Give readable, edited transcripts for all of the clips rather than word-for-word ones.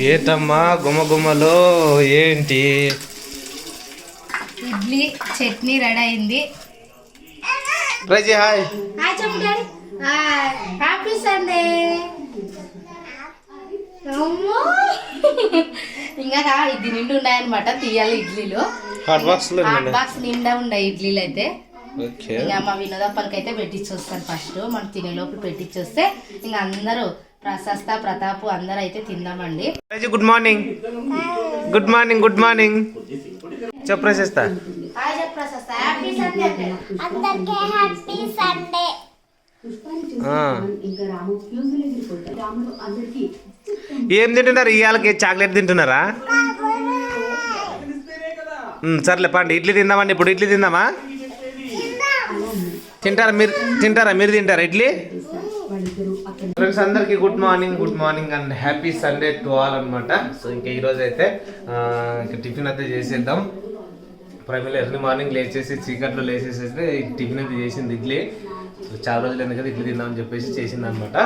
ఏంటమ్మా గుమ్మగుమ్మలో ఏంటి? ఇడ్లీ చట్నీ రెడీ అయింది. ప్రజీ హాయ్. హాయ్ చెప్పు డాడీ. Happy Sunday. ఇంకా ఇది నిండు ఉన్నాయన్నమాట, తీయాలి ఇడ్లీలు. హాట్ బాక్స్ నిండా ఉన్నాయి ఇడ్లీలు అయితే. ఇంకా మా వినోదప్పలకి అయితే పెట్టించొస్తాను ఫస్ట్, మనం తినే లోపల పెట్టించొస్తే ఇంకా అందరూ ప్రశస్త ప్రతాప్ అందరూ అయితే తిందామండి. Good morning. Good morning. Good morning చెప్పు ప్రశస్త. హాయ్ చెప్పు ప్రశస్త. హ్యాపీ సండే అందరికీ హ్యాపీ సండే. ఏం తింటున్నారు ఇవాళకి? చాక్లెట్ తింటున్నారా? సర్లే పండి ఇడ్లీ తిందామండి. ఇప్పుడు ఇడ్లీ తిందామా? తింటారా మీరు తింటారా ఇడ్లీ? ఫ్రెండ్స్ అందరికి good morning. Good morning and happy Sunday to all అనమాట. సో ఇంకా ఈరోజు అయితే టిఫిన్ అయితే చేసేద్దాం. ప్రైమరీ ఎర్లీ మార్నింగ్ లేచేసి చీకట్లో లేచేసేస్తే టిఫిన్ అయితే చేసింది ఇడ్లీ. సో చాలా రోజులు ఎందుకు కదా ఇడ్లీ తిందామని చెప్పేసి చేసింది అనమాట.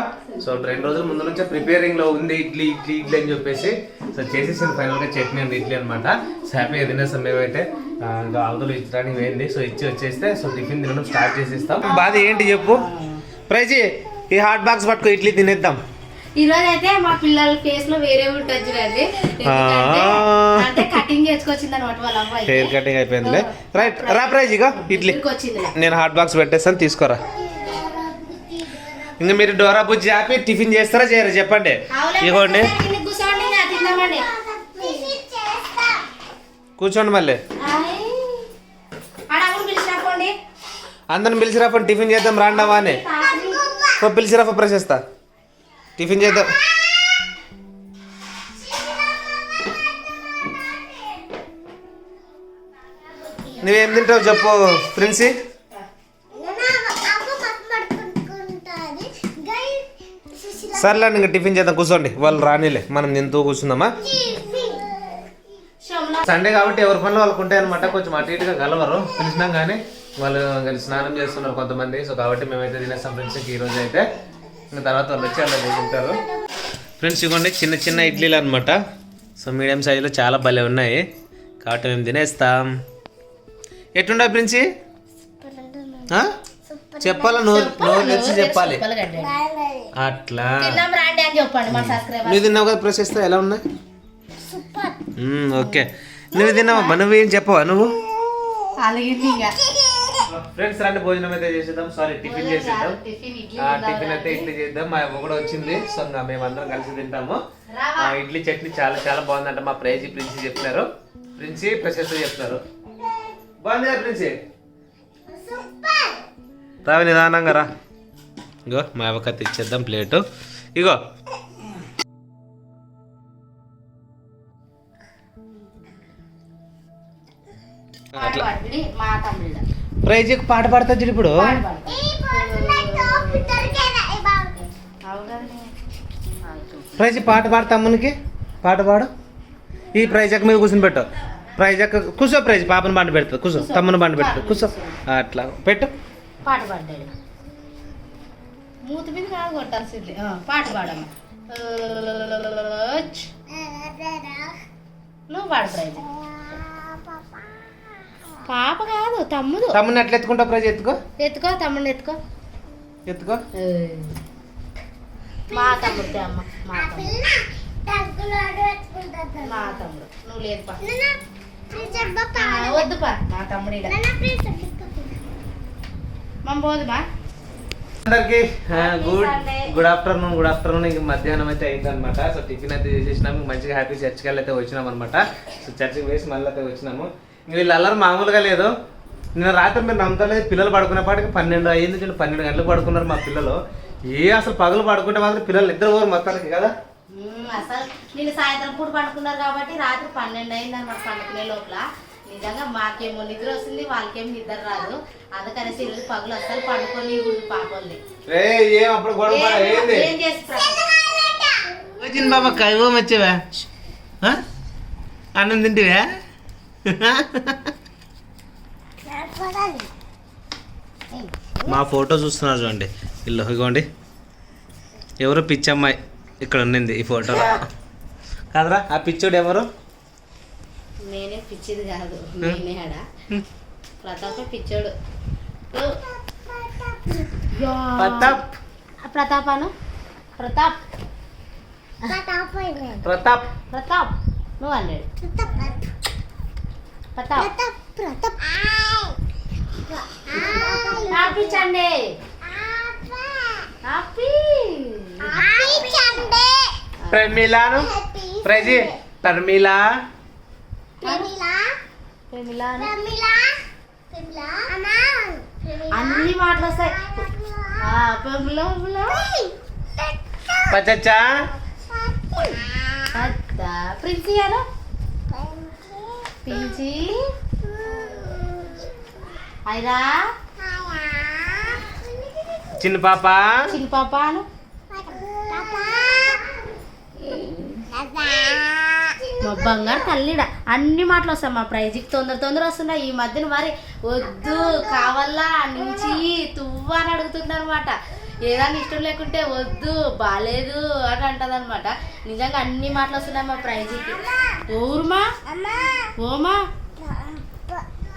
సో 2 రోజుల ముందు నుంచే ప్రిపేరింగ్లో ఉంది ఇడ్లీ అని చెప్పేసి. సో చేసేసింది ఫైనల్గా చట్నీ అండ్ ఇడ్లీ అనమాట. సో హ్యాపీగా తినేస్తాం మేమైతే. ఇంకా అవతలు ఇచ్చడానికి పోయింది. సో ఇచ్చి వచ్చేస్తే సో టిఫిన్ తినడం స్టార్ట్ చేసేస్తాం. బాధ ఏంటి చెప్పు ప్రైజీ? ఈ హాట్ బాక్స్ పట్టుకో, ఇడ్లీ తినేద్దాం. ఈ రోజు అయితే మా పిల్లల ఫేస్ లో వేరే ఉంటుంది చూడండి, అంటే కటింగ్ చేసుకొచ్చింది అనమాట వాళ్ళ అమ్మాయి. హెయిర్ కటింగ్ అయిపోయిందిలే. రైట్ రా ప్రైజ్ ఇక ఇడ్లీ నేను హాట్ బాక్స్ పెట్టేస్తాను, తీసుకోరా. ఇంకా మీరు డోరా బుజ్జి ఆపి టిఫిన్ చేస్తారా చేయరా చెప్పండి. ఇవ్వండి కూర్చోండి. మళ్ళీ అందరిని పిలిచిరా టిఫిన్ చేద్దాం రాండవా అని పిలిచిరా ప్రశస్త టిఫిన్ చేద్దాం. నువ్వేం తింటావు చెప్పు ప్రిన్సీ? సర్లే ఇంకా టిఫిన్ చేద్దాం, కూర్చోండి. వాళ్ళు రానిలే, మనం తింటూ కూర్చుందామా. సండే కాబట్టి ఎవరి పనులు వాళ్ళకు ఉంటాయి అనమాట. కొంచెం అటు ఇటుగా కలవరు, పిలిచినాం కానీ వాళ్ళు కలిసి స్నానం చేస్తున్నారు కొంతమంది. సో కాబట్టి మేమైతే తినేస్తాం ఫ్రెండ్స్ ఈరోజు అయితే. ఇంకా తర్వాత వాళ్ళు వచ్చి అలా తింటారు. ఫ్రెండ్స్ ఇవ్వండి చిన్న చిన్న ఇడ్లీలు అనమాట. సో మీడియం సైజులో చాలా భలే ఉన్నాయి కాబట్టి మేము తినేస్తాం. ఎట్లుండే ప్రిన్సీ? చెప్పాలా? నోరు తెచ్చి చెప్పాలి అట్లా. నువ్వు తిన్నావు కదా ప్రశస్త, ఎలా ఉన్నాయి? ఓకే నువ్వు తిన్నావమ్మా, నువ్వేం చెప్పవా నువ్వు? ఫ్రెండ్స్ రండి భోజనం అయితే చేసేద్దాం. సారీ టిఫిన్ చేసేద్దాం. టిఫిన్ అయితే ఇడ్లీ చేద్దాం. మా అవ్వ కూడా వచ్చింది. సో మేమందరం కలిసి తింటాము. ఇడ్లీ చట్నీ చాలా చాలా బాగుందంట. మా ప్రిన్సీ చెప్తున్నారు, ప్రిన్సీ ప్రశస్త చెప్తున్నారు. బాగుంది కదా ప్రిన్సీ? రావి నిదానంగా రా. ఇగో మా అవ్వకత్తి ఇచ్చేద్దాం ప్లేటు. ఇగో ప్రైజ్కి పాట పాడతా చూడు ఇప్పుడు. ప్రైజ్ పాట పాడు, తమ్మునికి పాట పాడు. ఈ ప్రైజ్ అక్క మీద కూర్చొని పెట్టు. ప్రైజ్ అక్క కూర్చో. ప్రైజ్ పాపను బండి పెడుతుంది, కూర్చో. తమ్ముని బండి పెడుతుంది, కూర్చో. అట్లా పెట్టు. పాట పాడాడు, మూతి మీద కాదు కొట్టాల్సింది. పాట పాడమ్మా. నువ్వు పాడు ప్రైజ్. పాప కాదు తమ్ముడు. తమ్ముని అట్లా ఎత్తుకుంటావు ప్రైజ్? ఎత్తుకో తమ్ముడిని ఎత్తుకో. మా తమ్ముడితే అమ్మ, మా తమ్ముడు. నువ్వు లేదు వద్దు పా, మా తమ్ముడు. మమ్మ పోదుమా. అందరికి గుడ్ ఆఫ్టర్నూన్. ఇంక మధ్యాహ్నం అయితే అయింది అనమాట. సో టిఫిన్ అయితే చేసేసినాము. మంచిగా హ్యాపీ చర్చికి అయితే వచ్చినాం అనమాట. సో చర్చికి వేసి మళ్ళీ అయితే వచ్చినాము. ఇంక వీళ్ళు అల్లరి మామూలుగా లేదు. నిన్న రాత్రి మీరు నమ్మతలేదు, పిల్లలు పడుకునేపాటికి 12 అయ్యింది. 12 గంటలకు పడుకున్నారు మా పిల్లలు. అసలు పగలు పడుకుంటే మాత్రం పిల్లలు నిద్ర పోరు మొత్తానికి కదా. అసలు నేను సాయంత్రం పూట పడుకున్నారు కాబట్టి రాత్రి 12 అయింది అనమాట పండుకునే లోపల. నిజంగా మాకేమో నిద్ర వస్తుంది, వాళ్ళకేమో నిద్ర రాదు. అందుకనేసి ఈరోజు పగులు అసలు పండుకొని పాపల్ని ఏం చేసి బాబా కైవో వచ్చేవా అన్నం తింటివా? మా ఫోటో చూస్తున్నారు చూడండి ఇల్లు. ఇగోండి ఎవరో పిచ్చమ్మాయి ఇక్కడ ఉండింది ఈ ఫోటోలో. కదరా ఆ పిచ్చోడు ఎవరు? నేనే పిచ్చిది కాదు, నేనే ఆడ ప్రతాపే పిచ్చోడు. ప్రతాప్. ప్రతాపాను ప్రతాప్ ప్రతాప్ ప్రతాప్ నువ్వు అన్నాడు. Pratap happy Sunday. హ్యాపీ ప్రమిలాను ప్రజీ ప్రమిళ అన్ని మాటలు వస్తాయి. పచ్చచ్చా ప్రిన్సీ గారు పిలిచి అయిరా చిన్న పాప చిన్న పాపాను మా బంగారు తల్లిడ అన్ని మాటలు వస్తాయి. మా ప్రైజ్కి తొందర వస్తున్నాయి ఈ మధ్యన. మరి వద్దు కావాలా నుంచి తువ్వ అని అడుగుతుంది అనమాట. ఏదైనా ఇష్టం లేకుంటే వద్దు బాగాలేదు అని అంటది అనమాట. నిజంగా అన్ని మాటలు వస్తున్నాయి మా ప్రైజ్కి. ఊరుమా ఓమా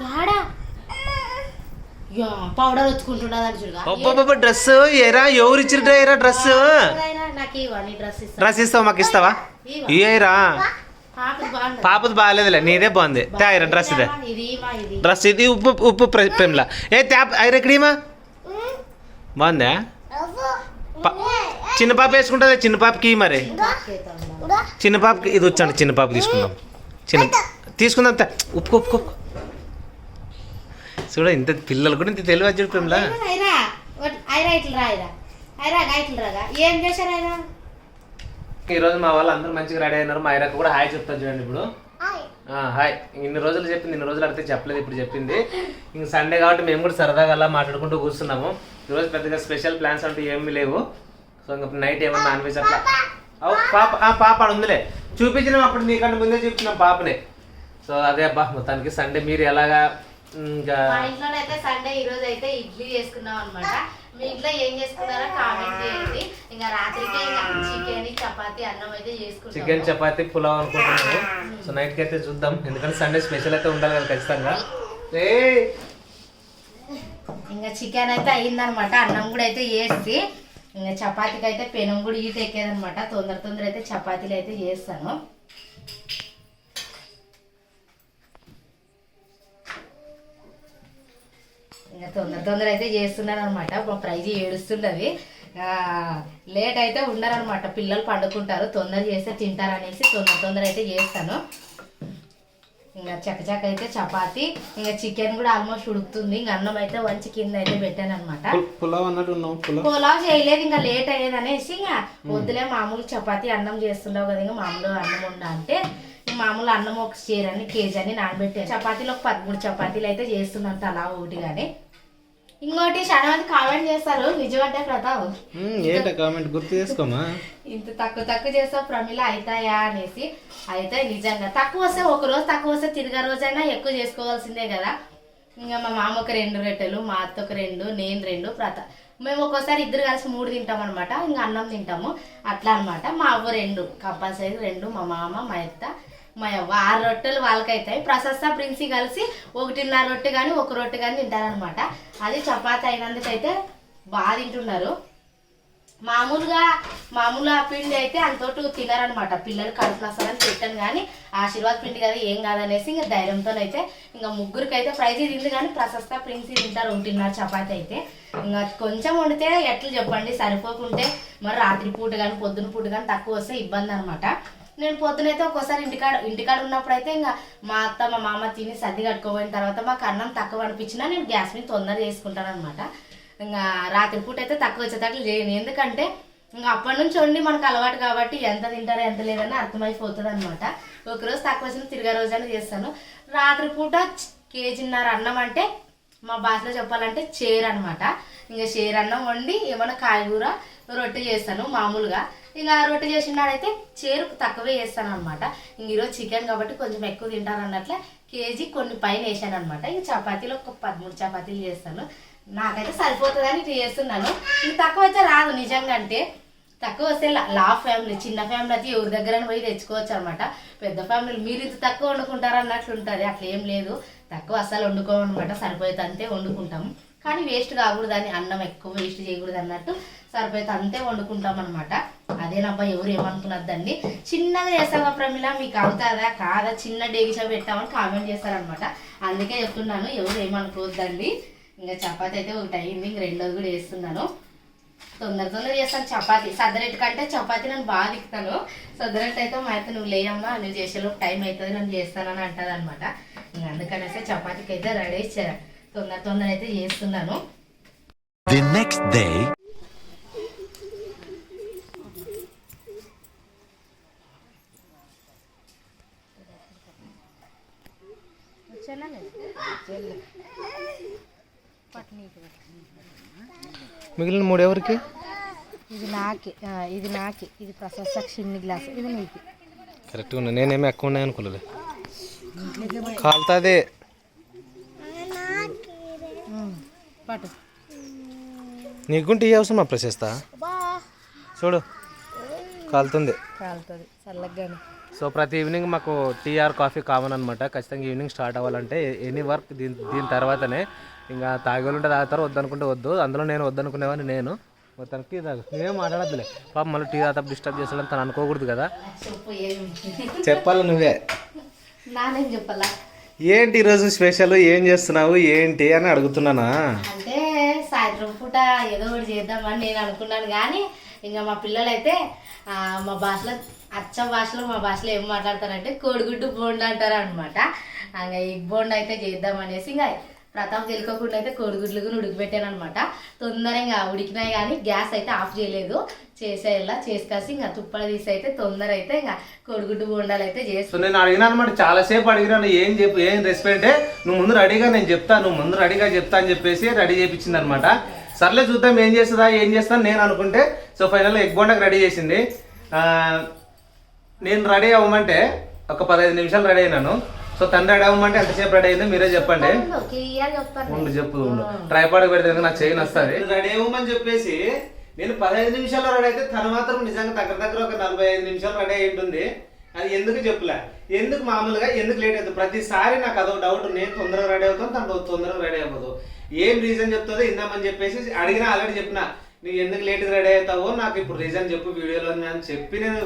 యాడా పౌడర్ వచ్చుకుంటున్నది చూడగా. డ్రెస్ ఏరా ఎవరు ఇచ్చిరా ఏరా డ్రెస్? నాకు ఇవ్వండి డ్రెస్ డ్రెస్ ఇస్తావు మాకు ఇస్తావా? ఇయ్యరా పాపది బాగాలేదులే, నీదే బాగుంది. తేరా డ్రెస్ ఇదే డ్రెస్ ఇది ఉప్పు ఉప్పు ప్రేమలా ఏ ట్యాప్ ఐర ఎక్కడీమా బాగుందా? చిన్న పాప వేసుకుంటుంది. చిన్న పాపకి మరి చిన్న పాపకి ఇది వచ్చాను. చిన్న పాప తీసుకుందాం. తీసుకుందాం ఉప్పు ఉప్పు ఉప్పు చూడ. ఇంత పిల్లలు కూడా ఇంత తెలివి వచ్చాడు ప్రేమలా. ఏం చేశారు ఆయన? ఈరోజు మా వాళ్ళు అందరూ మంచిగా రెడీ అయినారు. మా ఐరాకు కూడా హాయ్ చెప్తాను చూడండి. ఇప్పుడు హాయ్. ఇన్ని రోజులు చెప్పింది, ఇన్ని రోజులు అడిగితే చెప్పలేదు, ఇప్పుడు చెప్పింది. ఇంక సండే కాబట్టి మేము కూడా సరదాగా అలా మాట్లాడుకుంటూ కూర్చున్నాము. ఈరోజు పెద్దగా స్పెషల్ ప్లాన్స్ అంటూ ఏమీ లేవు. సో ఇంకా నైట్ ఏమన్నా నాన్ వెజ్ అట్లా పాప పాప ఉందిలే చూపించినాం. అప్పుడు నీకంటే ముందే చెప్తున్నాం పాపనే. సో అదే అబ్బా మొత్తానికి సండే మీరు ఎలాగా ఇంకా మా ఇంట్లోనైతే సండే ఈ రోజు అయితే ఇడ్లీ చేసుకున్నాం అనమాట. మీ ఇంట్లో ఏం చేసుకున్నారో కామెంట్ చేయండి. ఇంకా రాత్రికి చికెన్ చపాతి అన్నం అయితే చేసుకుంటాం. చికెన్ చపాతి పులావ్ అనుకుంటున్నాము. సో నైట్ కి అయితే చూద్దాం, ఎందుకంటే సండే స్పెషల్ అయితే ఉండాలి కదా ఖచ్చితంగా. ఇంకా చికెన్ అయితే అయ్యిందనమాట. అన్నం కూడా అయితే వేసి ఇంకా చపాతీకి అయితే పెనం కూడా ఈట ఎక్కేదనమాట. తొందర అయితే చపాతీలు అయితే చేస్తాను. ఇంకా తొందర అయితే చేస్తున్నాను అనమాట. మా ప్రైజ్ ఏడుస్తుండవి. లేట్ అయితే ఉండరనమాట. పిల్లలు పండుకుంటారు, తొందర చేస్తే తింటారు అనేసి తొందర అయితే చేస్తాను. ఇంకా చక్కచక్క అయితే చపాతి, ఇంకా చికెన్ కూడా ఆల్మోస్ట్ ఉడుకుతుంది. ఇంకా అన్నం అయితే వంచి కింద అయితే పెట్టాను అనమాట. పులావ్ చేయలేదు, ఇంకా లేట్ అయ్యేది అనేసి ఇంకా వద్దులే మామూలు చపాతి అన్నం చేస్తుండవు కదా, ఇంకా మామూలు అన్నం ఉండ అంటే మామూలు అన్నం ఒక చీరని కేజీ అని నానబెట్టాను. చపాతీలు ఒక 13 చపాతీలు అయితే చేస్తున్నాను అలా ఒకటి. కానీ ఇంకోటి చాలా మంది కామెంట్ చేస్తారు, నిజమంటే ప్రతాప్ కామెంట్ గుర్తు చేసుకోమా ఇంత తక్కువ చేస్తావు ప్రమిళ అవుతాయా అనేసి. అయితే నిజంగా తక్కువ వస్తే ఒక రోజు తక్కువ వస్తే తిరిగే రోజైనా ఎక్కువ చేసుకోవాల్సిందే కదా. ఇంకా మా మామ ఒక 2 రొట్టెలు, మా అత్త ఒక 2, నేను 2, ప్రతాప్ మేము ఒక్కోసారి ఇద్దరు కలిసి 3 తింటాం అనమాట. ఇంకా అన్నం తింటాము అట్లా అనమాట. మా అవ్వ 2 కంపల్సరీ 2, మా మామ మా అత్త మా అవ్వ 6 రొట్టెలు వాళ్ళకైతాయి. ప్రశస్త ప్రిన్సీ కలిసి 1.5 రొట్టె కానీ 1 రొట్టె కానీ తింటారనమాట. అది చపాతి అయినందుకైతే బాగా తింటున్నారు. మామూలుగా పిండి అయితే అంతోటి తినారనమాట. పిల్లలు కడుపు నస్తారని పెట్టాను కానీ ఆశీర్వాద్ పిండి కదా ఏం కాదనేసి ఇంకా ధైర్యంతోనైతే ఇంకా ముగ్గురికి అయితే ప్రైజ్ తింది. కానీ ప్రశస్త ప్రిన్సీ తింటారు 1.5 చపాతి అయితే. ఇంకా కొంచెం వండితే ఎట్లా చెప్పండి సరిపోకుంటే మరి రాత్రి పూట కానీ పొద్దున పూట కానీ తక్కువ వస్తే ఇబ్బంది అనమాట. నేను పొద్దునైతే ఒక్కోసారి ఇంటికాడ ఉన్నప్పుడు అయితే ఇంకా మా అత్త మా మామ తిని సర్ది కట్టుకోపోయిన తర్వాత మాకు అన్నం తక్కువ అనిపించినా నేను గ్యాస్ మీద తొందర చేసుకుంటాను అనమాట. ఇంకా రాత్రి పూట అయితే తక్కువ వచ్చేటట్లు చేయను, ఎందుకంటే ఇంకా అప్పటి నుంచి వండి మనకు అలవాటు కాబట్టి ఎంత తింటారో ఎంత లేదని అర్థమైపోతుంది అనమాట. ఒకరోజు తక్కువ వచ్చిన తిరిగే రోజైనా చేస్తాను. రాత్రి పూట 1.5 కేజీ అన్నం అంటే మా భాషలో చెప్పాలంటే చేరు అనమాట. ఇంకా చేరు అన్నం వండి ఏమైనా కాయగూర రొట్టె చేస్తాను మామూలుగా. ఇంకా రొట్టె చేసినాడైతే చేరు తక్కువే చేస్తాను అనమాట. ఇంక ఈరోజు చికెన్ కాబట్టి కొంచెం ఎక్కువ తింటాను అన్నట్లే కేజీ కొన్ని పైన వేసాను అనమాట. ఇంక చపాతీలు ఒక 13 చపాతీలు చేస్తాను. నాకైతే సరిపోతుందని ఇట్లా చేస్తున్నాను. ఇంక తక్కువ అయితే రాదు నిజంగా. అంటే తక్కువ వస్తే లా ఫ్యామిలీ, చిన్న ఫ్యామిలీ అయితే ఎవరి దగ్గర పోయి తెచ్చుకోవచ్చు అనమాట. పెద్ద ఫ్యామిలీ మీరు ఇంత తక్కువ వండుకుంటారు అన్నట్లు ఉంటుంది, అట్లా ఏం లేదు. తక్కువ అస్సలు వండుకోమన్నమాట, సరిపోయేది అంతే వండుకుంటాము. కానీ వేస్ట్ కాకూడదు అని, అన్నం ఎక్కువ వేస్ట్ చేయకూడదు అన్నట్టు సరిపోయేది అంతే వండుకుంటాం అనమాట. అదేనబ్బా ఎవరు ఏమనుకున్నదండి, చిన్నగా చేస్తావా ప్రమిళ, మీకు అవుతుందా కాదా, చిన్న డేగిషా పెట్టామని కామెంట్ చేస్తారనమాట. అందుకే చెప్తున్నాను, ఎవరు ఏమనుకోవద్దండి. ఇంకా చపాతి అయితే ఒకటి అయ్యింది, ఇంక రెండోది కూడా వేస్తున్నాను. తొందర చేస్తాను చపాతి. సద్దరెట్టు కంటే చపాతి నేను బాగా దిక్కుతాను. సద్దరెట్టు అయితే మా అయితే నువ్వు లేయమ్మా, నువ్వు చేసేలోపు టైం అవుతుంది, నేను చేస్తానని అంటుంది అనమాట. ఇంకా అందుకనేసి చపాతీకి అయితే రెడీ తొందర అయితే చేస్తున్నాను. The next day. మిగిలిన 3 ఎవరికి? ఇది నాకే ఇది ప్రశస్త చిన్ని గ్లాస్, ఇది నీకు. కరెక్ట్గా ఉన్నా, నేనేమి ఎక్కువ ఉన్నాయి అనుకోలేదు. కాలుతుంది పట్టు. నీకు టీ అవసరమా ప్రశస్త? చూడు కాలుతుంది చల్లగానే. సో ప్రతి ఈవినింగ్ మాకు టీ ఆర్ కాఫీ కామన్ అనమాట. ఖచ్చితంగా ఈవినింగ్ స్టార్ట్ అవ్వాలంటే ఎనీ వర్క్ దీని తర్వాతనే. ఇంకా తాగేవాళ్ళంటే తాగుతారు, వద్దనుకుంటే వద్దు. అందులో నేను వద్దనుకునేవాడిని. నేను మొత్తానికి నేనేం మాట్లాడద్దులే, పాప మళ్ళీ టీ తాత డిస్టర్బ్ చేస్తాడని తను అనుకోకూడదు కదా. చెప్పాలి నువ్వే. నానేం చెప్పాలా? ఏంటి ఈరోజు స్పెషల్, ఏం చేస్తున్నావు ఏంటి అని అడుగుతున్నానా? అంటే సాయంత్రం పూట ఏదో ఒకటి చేద్దామని నేను అనుకున్నాను. కానీ ఇంకా మా పిల్లలు అయితే మా భాషలో, మా భాషలో ఏం మాట్లాడతారంటే కోడిగుడ్డు బోండా అంటారు అనమాట. ఇంకా ఎగ్ బోండా అయితే చేద్దామనేసి ఇంకా ప్రతాప్ తెలుకోకుండా అయితే కోడిగుడ్లు కూడా ఉడికిపెట్టాను అనమాట. తొందరగా ఉడికినాయి కానీ గ్యాస్ అయితే ఆఫ్ చేయలేదు. చేసేలా చేసుకాసి ఇంకా తుప్పలు తీసి అయితే తొందర అయితే ఇంకా కోడిగుడ్డు బోండాలు అయితే చేస్తాను. నేను అడిగినాను అనమాట, చాలాసేపు అడిగినాను ఏం రెసిపీ అంటే నువ్వు ముందు రెడీగా నేను చెప్తా, అని చెప్పేసి రెడీ చేయించింది అనమాట. సర్లే చూద్దాం ఏం చేస్తాను నేను అనుకుంటే. సో ఫైనల్గా ఎగ్ బోండాకి రెడీ చేసింది. నేను రెడీ అవ్వమంటే ఒక 15 నిమిషాలు రెడీ అయినాను. సో తను రెడీ అవ్వమంటే ఎంతసేపు రెడీ అయిందో మీరే చెప్పండి. చెప్పు ట్రైపాడ్ పెడితే నాకు చేయని వస్తుంది. రెడీ అవ్వమని చెప్పేసి నేను 15 నిమిషాల్లో రెడీ అయితే తను మాత్రం నిజంగా దగ్గర ఒక 45 నిమిషాలు రెడీ అయి ఉంటుంది. అది ఎందుకు చెప్పలే, ఎందుకు మామూలుగా ఎందుకు లేట్ అవుతుంది ప్రతిసారి నాకు అదొక డౌట్. నేను తొందరగా రెడీ అవుతాను, తను తొందరగా రెడీ అవ్వదు. ఏం రీజన్ చెప్తుందో ఇందామని చెప్పేసి అడిగినా, ఆల్రెడీ చెప్పిన నువ్వు ఎందుకు లేట్గా రెడీ అవుతావో నాకు ఇప్పుడు రీజన్ చెప్పు వీడియోలో అని చెప్పి నేను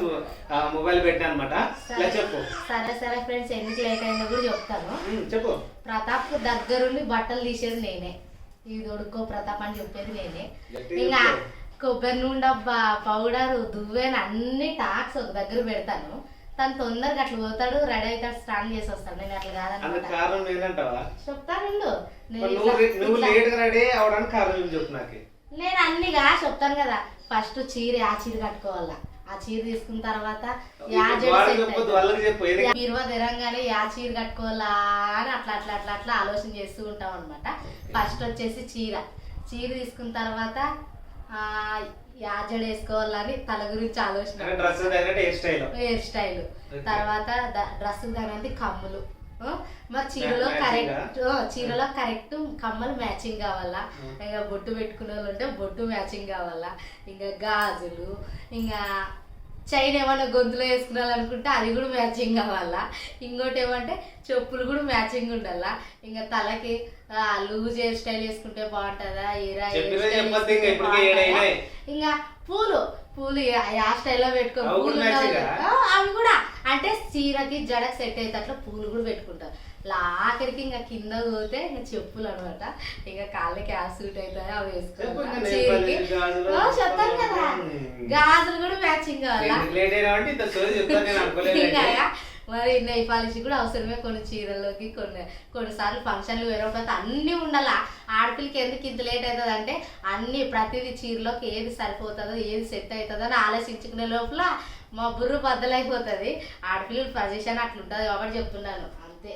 మొబైల్ పెట్టాను అనమాట. ఇలా చెప్పు. సరే ఫ్రెండ్స్, ఎందుకు లేట్ అయిందో కూడా చెప్తాను. చెప్పు. ప్రతాప్ దగ్గరుండి బట్టలు తీసేది నేనే, ఇది దొడుకో ప్రతాప్ అని చెప్పేది నేనే. ఇంకా కొబ్బరి నూనె పౌడర్ దువ్వెన అన్ని టాక్స్ ఒక దగ్గర పెడతాను. తను తొందరగా అట్లా పోతాడు, రెడీ అవుతాడు, స్నానం చేసి వస్తాడు. నేను అట్లా కాదన్నమాట. కారణం ఏంటంటావా? చెప్తాను. నువ్వు లేట్గా రెడీ అవడానికి కారణం చెప్పు నాకు. నేను అన్నిగా చెప్తాను కదా. ఫస్ట్ ఆ చీర కట్టుకోవాలా, ఆ చీర తీసుకున్న తర్వాత ఇరవై తెరంగానే ఆ చీర కట్టుకోవాలా అని అట్లా ఆలోచన చేస్తూ ఉంటాం అనమాట. ఫస్ట్ వచ్చేసి చీర తీసుకున్న తర్వాత యాజడ వేసుకోవాలని తల గురించి ఆలోచన, హెయిర్ స్టైల్, తర్వాత డ్రెస్ తగినంత కమ్ములు. మరి చీరలో కరెక్ట్ కమ్మలు మ్యాచింగ్ కావాలా. ఇంకా బొట్టు పెట్టుకునే వాళ్ళు ఉంటే బొట్టు మ్యాచింగ్ కావాలా. ఇంకా గాజులు, ఇంకా చైన్ ఏమన్నా గొంతులో వేసుకున్నాలనుకుంటే అది కూడా మ్యాచింగ్ కావాలా. ఇంకోటి ఏమంటే చెప్పులు కూడా మ్యాచింగ్ ఉండాలా. ఇంకా తలకి లూజ్ హెయిర్ స్టైల్ వేసుకుంటే బాగుంటుందా, ఇంకా పూలు ఆ స్టైల్లో పెట్టుకో. పూలు అవి కూడా అంటే చీరకి జడకి సెట్ అయితే అట్లా పూలు కూడా పెట్టుకుంటారు. ఆఖరికి ఇంకా కింద పోతే ఇంకా చెప్పులు అనమాట. ఇంకా కాళ్ళకి ఆ సూట్ అవుతాయి అవి వేసుకోవాలి. చీరకి చెప్తాను కదా, గాజులు కూడా మ్యాచింగ్ కావాలా. మరి నెయ్యి పాలిష్ కూడా అవసరమే. కొన్ని చీరల్లోకి కొన్నిసార్లు ఫంక్షన్లు వేరొకటి అన్నీ ఉండాలా. ఆడపిల్లకి ఎందుకు ఇంత లేట్ అవుతుంది అంటే అన్ని ప్రతిదీ చీరలోకి ఏది సరిపోతుందో ఏది సెట్ అవుతుందో అని ఆలోచించుకునే లోపల మా బుర్ర బద్దలైపోతుంది. ఆడపిల్లల పొజిషన్ అట్లుంటుంది కాబట్టి చెప్తున్నాను అంతే.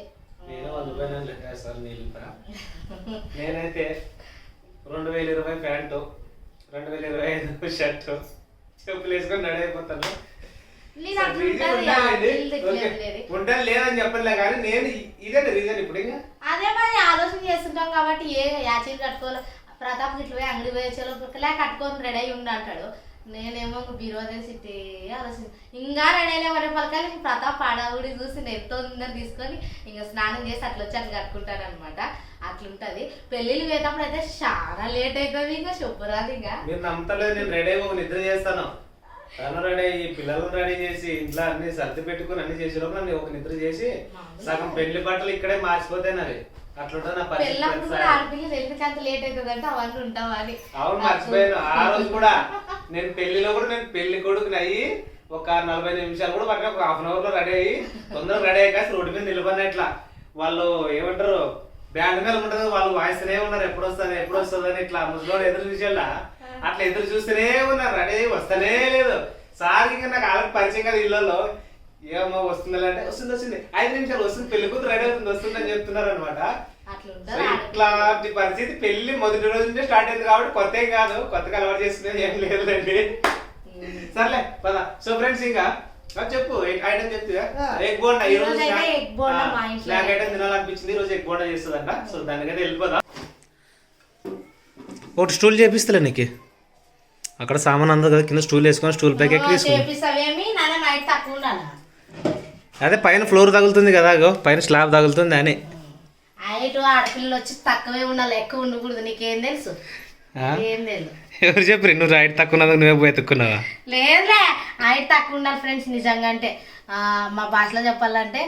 నేనైతే 2020 ప్యాంటు, 2025 షర్టు, చెప్పులు వేసుకొని రెడీ అయిపోతాను. ఉంటాను లేదని చెప్పలే కానీ నేను ఇదే రీజన్. ఇప్పుడు ఇంకా అదే మరి ఆలోచన చేస్తుంటాం కాబట్టి ఏ యాచీలు కట్టుకోవాలి. ప్రతాప్ ఇట్లా పోయి అంగడి పోయేలా కట్టుకొని రెడీ అయ్యి ఉండి అంటాడు. నేనేమో బీరో చేసి ఆలోచించి ఇంకా రెడీ మరి పలకాలి ప్రతాప్ ఆడవుడి చూసి నేను తొందర తీసుకొని ఇంకా స్నానం చేసి అట్లా వచ్చి అట్లా కట్టుకుంటాను అనమాట. అట్లుంటది. పెళ్ళిళ్ళు పోయేటప్పుడు అయితే చాలా లేట్ అవుతుంది. ఇంకా శుభ్రాది ఇంకా మీరు నమ్మతలేదు. నేను రెడీ అయ్యి ఒక నిద్ర చేస్తాను. తను రెడీ అయ్యి పిల్లలను రెడీ చేసి ఇంట్లో అన్ని సర్ది పెట్టుకుని అన్ని చేసేలోపు నన్ను ఒక నిద్ర చేసి సగం పెళ్లి బట్టలు ఇక్కడే మార్చిపోతాయి నావి. అట్లుంటుంది నా పరిస్థితి. ఆడపిల్లలు ఎందుకు అంత లేట్ అవుతుంది అంటే అవన్నీ ఉంటావా అని. అవును, మర్చిపోయాను. ఆ రోజు కూడా నేను పెళ్లిలో కూడా నేను పెళ్లి కొడుకుని అయ్యి ఒక 45 నిమిషాలు కూడా పక్కన ఒక హాఫ్ అన్ అవర్ లో రెడీ అయ్యి తొందరగా రెడీ అయ్యాక రోడ్డు మీద నిలబడినట్లా వాళ్ళు ఏమంటారు బ్యాండ్ మీద ఉంటుంది, వాళ్ళు వాయిస్తూనే ఉన్నారు ఎప్పుడు వస్తుంది ఇట్లా ముసలోడు ఎదురు చూసేలా అట్లా ఎదురు చూస్తూనే ఉన్నారు. రెడీ అయ్యి వస్తూనే లేదు. సార్ ఇంకా నాకు ఆల్రెడీ పరిచయం కదా ఇళ్లలో. ఏమో వస్తుందా అంటే వస్తుంది 5 నిమిషాలు వస్తుంది, పెళ్లి కూతురు రెడీ అవుతుంది వస్తుందని చెప్తున్నారు అనమాట. ఇట్లాంటి పరిస్థితి పెళ్లి మొదటి రోజు నుంచే స్టార్ట్ అయింది కాబట్టి కొత్త ఏం కాదు, కొత్తగా అలవాటు చేసుకునేది ఏం లేదండి. సర్లే పదా. సో ఫ్రెండ్స్ ఇంకా చెప్పు ఐటమ్ చెప్తుగా. ఎగ్ బోండా ఈ రోజు స్నాక్ ఐటమ్ తినాలనిపించింది. ఈ రోజు ఎగ్ బోండా చేస్తుందంట. సో దానికైతే వెళ్ళిపోదాం. ఒకటి స్టూల్ చేపిస్తలే నీకు. అక్కడ సామాన్ అందరు కదా, కింద స్టూల్ వేసుకొని స్టూల్ పైకి ఎక్కి అదే పైన ఫ్లోర్ తగులుతుంది కదా, పైన స్లాబ్ తగులుతుంది అని. ఆడపిల్లలు వచ్చి తక్కువే ఉండాలి, ఎక్కువ ఉండకూడదు. నీకేం తెలుసు? ఏం తెలుసు. ఎవరు చెప్పి నువ్వు హైట్ తక్కువ నువ్వే పోయి ఎత్తుకున్నావా? లేదులే, హైట్ తక్కువ ఉండాలి ఫ్రెండ్స్. నిజంగా అంటే మా భాషలో చెప్పాలంటే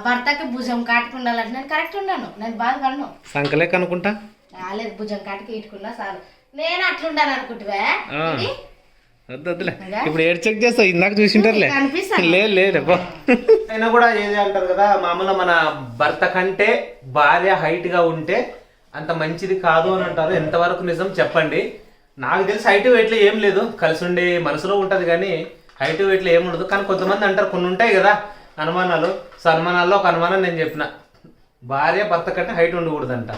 భర్తకి భుజం కాటుకు ఉండాలంటే నేను కరెక్ట్ ఉన్నాను. నేను బాగా కన్ను సంకలే కనుకుంటా. రాలేదు, భుజం కాటుకు ఇట్టుకున్నా చాలు. నేను అట్లుంటాను అనుకుంటువే. వద్దులే, ఇప్పుడు ఏడు చెక్ చేస్తావు. ఇందాక చూసింటారులే. లేదు అయినా కూడా ఏది అంటారు కదా, మామూలుగా మన భర్త కంటే భార్య హైట్ గా ఉంటే అంత మంచిది కాదు అని అంటారు. ఎంతవరకు నిజం చెప్పండి. నాకు తెలిసి హైట్ వెయిట్లో ఏం లేదు, కలిసి ఉండే మనసులో ఉంటది కానీ హైట్ వెయిట్లో ఏమి ఉండదు. కానీ కొంతమంది అంటారు, కొన్ని ఉంటాయి కదా అనుమానాలు. సో అనుమానాల్లో ఒక అనుమానం నేను చెప్పిన, భార్య భర్త కంటే హైట్ ఉండకూడదంట.